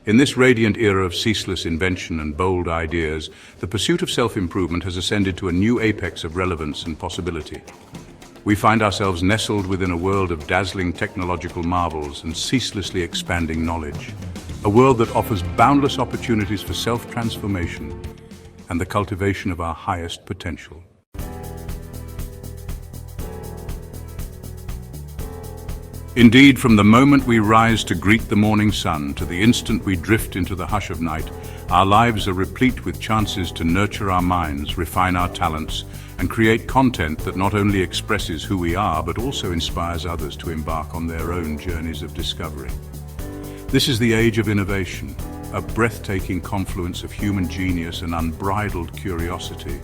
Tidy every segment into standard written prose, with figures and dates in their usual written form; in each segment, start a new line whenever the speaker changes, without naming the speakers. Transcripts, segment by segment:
In this radiant era of ceaseless invention and bold ideas, the pursuit of self-improvement has ascended to a new apex of relevance and possibility. We find ourselves nestled within a world of dazzling technological marvels and ceaselessly expanding knowledge. A world that offers boundless opportunities for self-transformation and the cultivation of our highest potential. Indeed, from the moment we rise to greet the morning sun to the instant we drift into the hush of night, our lives are replete with chances to nurture our minds, refine our talents, and create content that not only expresses who we are, but also inspires others to embark on their own journeys of discovery. This is the age of innovation, a breathtaking confluence of human genius and unbridled curiosity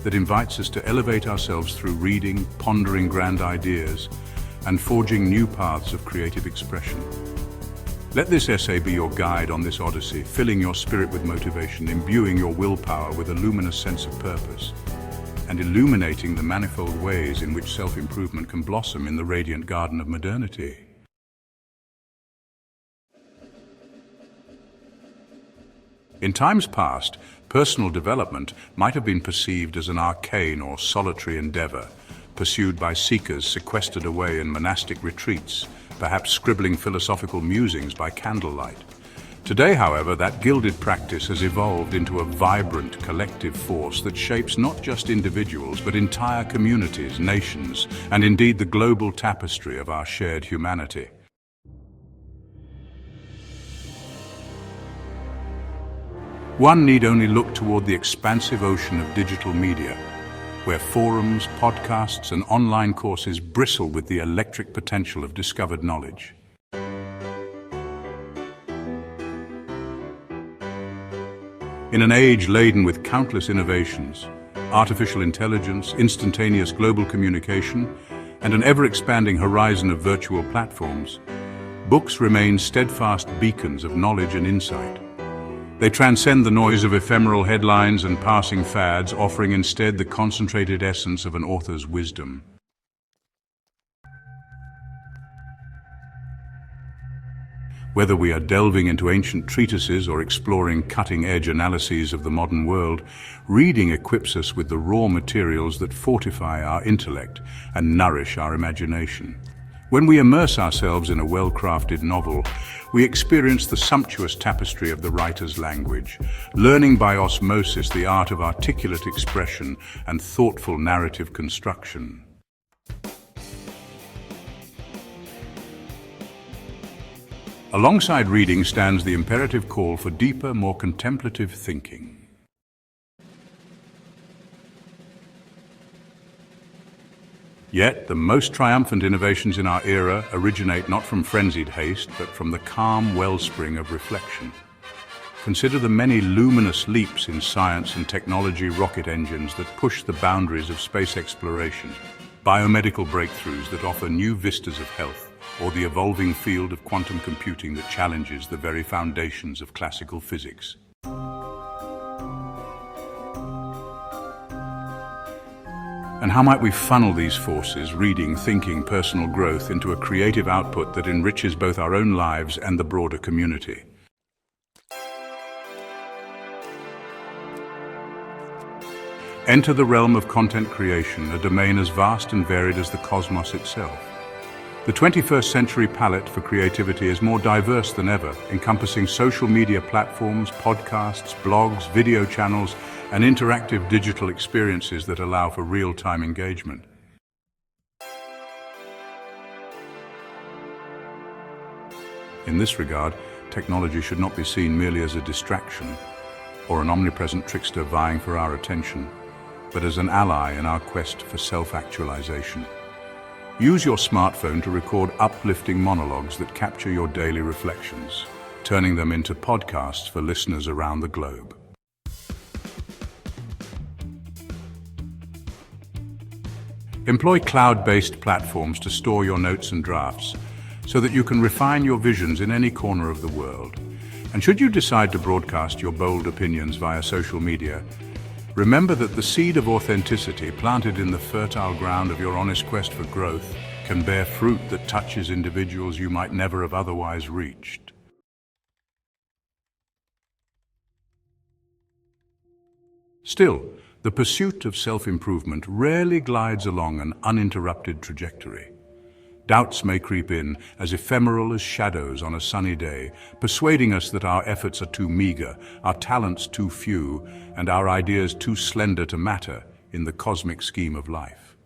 that invites us to elevate ourselves through reading, pondering grand ideas, and forging new paths of creative expression. Let this essay be your guide on this odyssey, filling your spirit with motivation, imbuing your willpower with a luminous sense of purpose, and illuminating the manifold ways in which self-improvement can blossom in the radiant garden of modernity. In times past, personal development might have been perceived as an arcane or solitary endeavor, pursued by seekers sequestered away in monastic retreats, perhaps scribbling philosophical musings by candlelight. Today, however, that gilded practice has evolved into a vibrant collective force that shapes not just individuals, but entire communities, nations, and indeed the global tapestry of our shared humanity. One need only look toward the expansive ocean of digital media, where forums, podcasts, and online courses bristle with the electric potential of discovered knowledge. In an age laden with countless innovations, artificial intelligence, instantaneous global communication, and an ever-expanding horizon of virtual platforms, books remain steadfast beacons of knowledge and insight. They transcend the noise of ephemeral headlines and passing fads, offering instead the concentrated essence of an author's wisdom. Whether we are delving into ancient treatises or exploring cutting-edge analyses of the modern world, reading equips us with the raw materials that fortify our intellect and nourish our imagination. When we immerse ourselves in a well-crafted novel, we experience the sumptuous tapestry of the writer's language, learning by osmosis the art of articulate expression and thoughtful narrative construction. Alongside reading stands the imperative call for deeper, more contemplative thinking. Yet, the most triumphant innovations in our era originate not from frenzied haste, but from the calm wellspring of reflection. Consider the many luminous leaps in science and technology rocket engines that push the boundaries of space exploration, biomedical breakthroughs that offer new vistas of health, or the evolving field of quantum computing that challenges the very foundations of classical physics. And how might we funnel these forces, reading, thinking, personal growth, into a creative output that enriches both our own lives and the broader community? Enter the realm of content creation, a domain as vast and varied as the cosmos itself. The 21st century palette for creativity is more diverse than ever, encompassing social media platforms, podcasts, blogs, video channels, and interactive digital experiences that allow for real-time engagement. In this regard, technology should not be seen merely as a distraction or an omnipresent trickster vying for our attention, but as an ally in our quest for self-actualization. Use your smartphone to record uplifting monologues that capture your daily reflections, turning them into podcasts for listeners around the globe. Employ cloud-based platforms to store your notes and drafts so that you can refine your visions in any corner of the world. And should you decide to broadcast your bold opinions via social media, remember that the seed of authenticity planted in the fertile ground of your honest quest for growth can bear fruit that touches individuals you might never have otherwise reached. Still, the pursuit of self-improvement rarely glides along an uninterrupted trajectory. Doubts may creep in, as ephemeral as shadows on a sunny day, persuading us that our efforts are too meager, our talents too few, and our ideas too slender to matter in the cosmic scheme of life.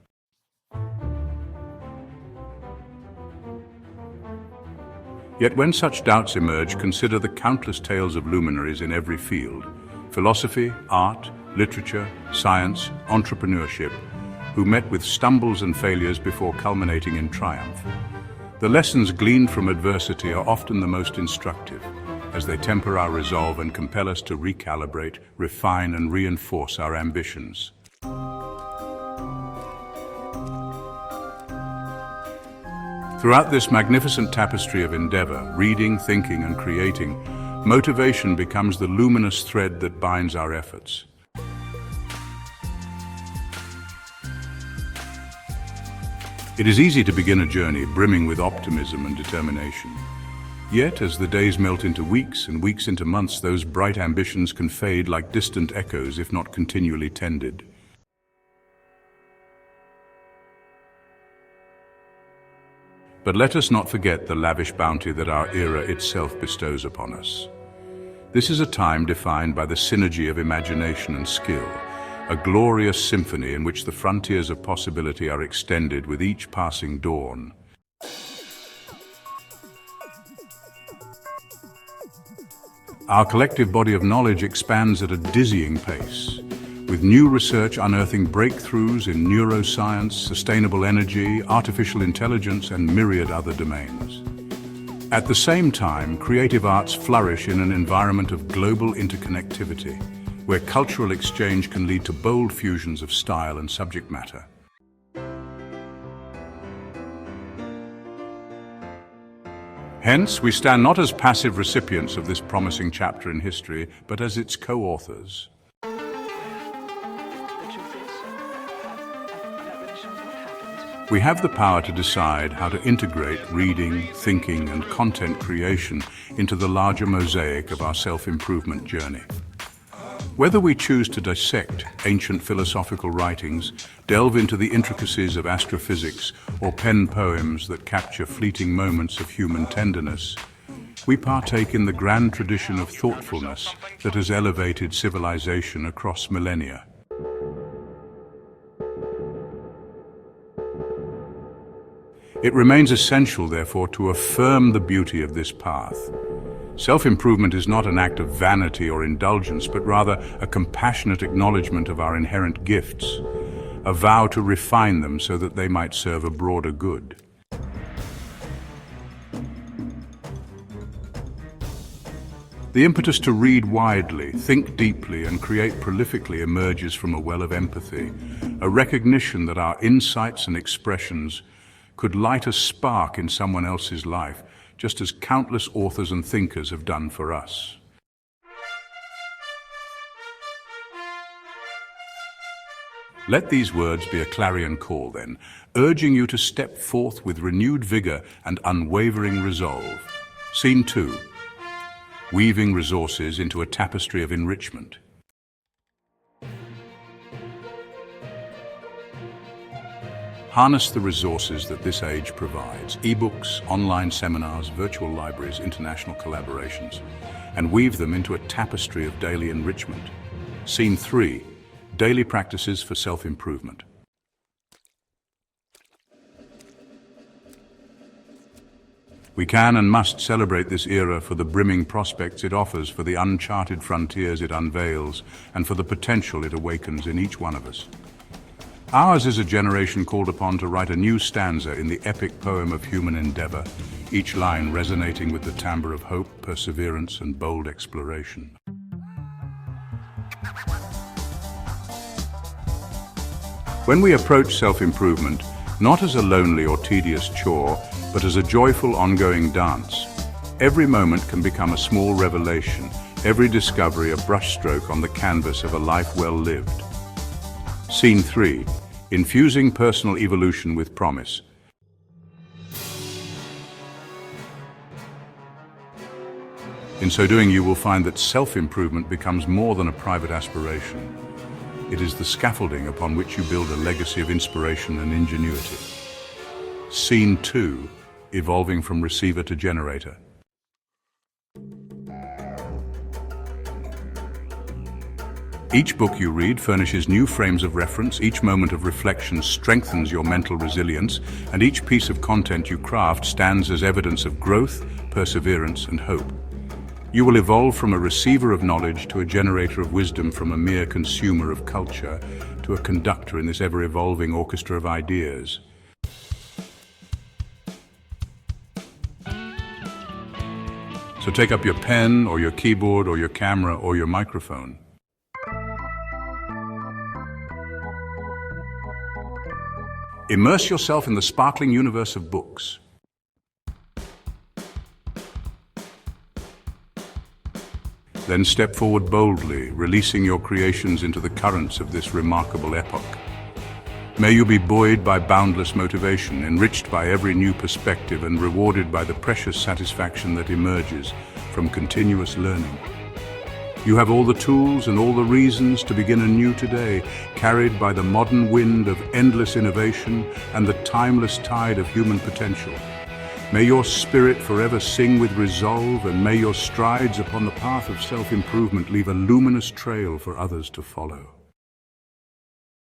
Yet when such doubts emerge, consider the countless tales of luminaries in every field: philosophy, art, literature, science, entrepreneurship, who met with stumbles and failures before culminating in triumph. The lessons gleaned from adversity are often the most instructive, as they temper our resolve and compel us to recalibrate, refine, and reinforce our ambitions. Throughout this magnificent tapestry of endeavor, reading, thinking, and creating, motivation becomes the luminous thread that binds our efforts. It is easy to begin a journey brimming with optimism and determination. Yet, as the days melt into weeks and weeks into months, those bright ambitions can fade like distant echoes if not continually tended. But let us not forget the lavish bounty that our era itself bestows upon us. This is a time defined by the synergy of imagination and skill, a glorious symphony in which the frontiers of possibility are extended with each passing dawn. Our collective body of knowledge expands at a dizzying pace, with new research unearthing breakthroughs in neuroscience, sustainable energy, artificial intelligence, and myriad other domains. At the same time, creative arts flourish in an environment of global interconnectivity, where cultural exchange can lead to bold fusions of style and subject matter. Hence, we stand not as passive recipients of this promising chapter in history, but as its co-authors. We have the power to decide how to integrate reading, thinking, and content creation into the larger mosaic of our self-improvement journey. Whether we choose to dissect ancient philosophical writings, delve into the intricacies of astrophysics, or pen poems that capture fleeting moments of human tenderness, we partake in the grand tradition of thoughtfulness that has elevated civilization across millennia. It remains essential, therefore, to affirm the beauty of this path. Self-improvement is not an act of vanity or indulgence, but rather a compassionate acknowledgement of our inherent gifts, a vow to refine them so that they might serve a broader good. The impetus to read widely, think deeply, and create prolifically emerges from a well of empathy, a recognition that our insights and expressions could light a spark in someone else's life, just as countless authors and thinkers have done for us. Let these words be a clarion call, then, urging you to step forth with renewed vigor and unwavering resolve. Scene 2. Weaving resources into a tapestry of enrichment. Harness the resources that this age provides: ebooks, online seminars, virtual libraries, international collaborations, and weave them into a tapestry of daily enrichment. Scene 3. Daily practices for self-improvement. We can and must celebrate this era for the brimming prospects it offers, for the uncharted frontiers it unveils, and for the potential it awakens in each one of us. Ours is a generation called upon to write a new stanza in the epic poem of human endeavor, each line resonating with the timbre of hope, perseverance, and bold exploration. When we approach self-improvement, not as a lonely or tedious chore, but as a joyful ongoing dance, every moment can become a small revelation, every discovery a brushstroke on the canvas of a life well lived. Scene 3. Infusing personal evolution with promise. In so doing, you will find that self-improvement becomes more than a private aspiration. It is the scaffolding upon which you build a legacy of inspiration and ingenuity. Scene 2, evolving from receiver to generator. Each book you read furnishes new frames of reference, each moment of reflection strengthens your mental resilience, and each piece of content you craft stands as evidence of growth, perseverance, and hope. You will evolve from a receiver of knowledge to a generator of wisdom, from a mere consumer of culture to a conductor in this ever-evolving orchestra of ideas. So take up your pen, or your keyboard, or your camera, or your microphone. Immerse yourself in the sparkling universe of books. Then step forward boldly, releasing your creations into the currents of this remarkable epoch. May you be buoyed by boundless motivation, enriched by every new perspective, and rewarded by the precious satisfaction that emerges from continuous learning. You have all the tools and all the reasons to begin anew today, carried by the modern wind of endless innovation and the timeless tide of human potential. May your spirit forever sing with resolve, and may your strides upon the path of self-improvement leave a luminous trail for others to follow.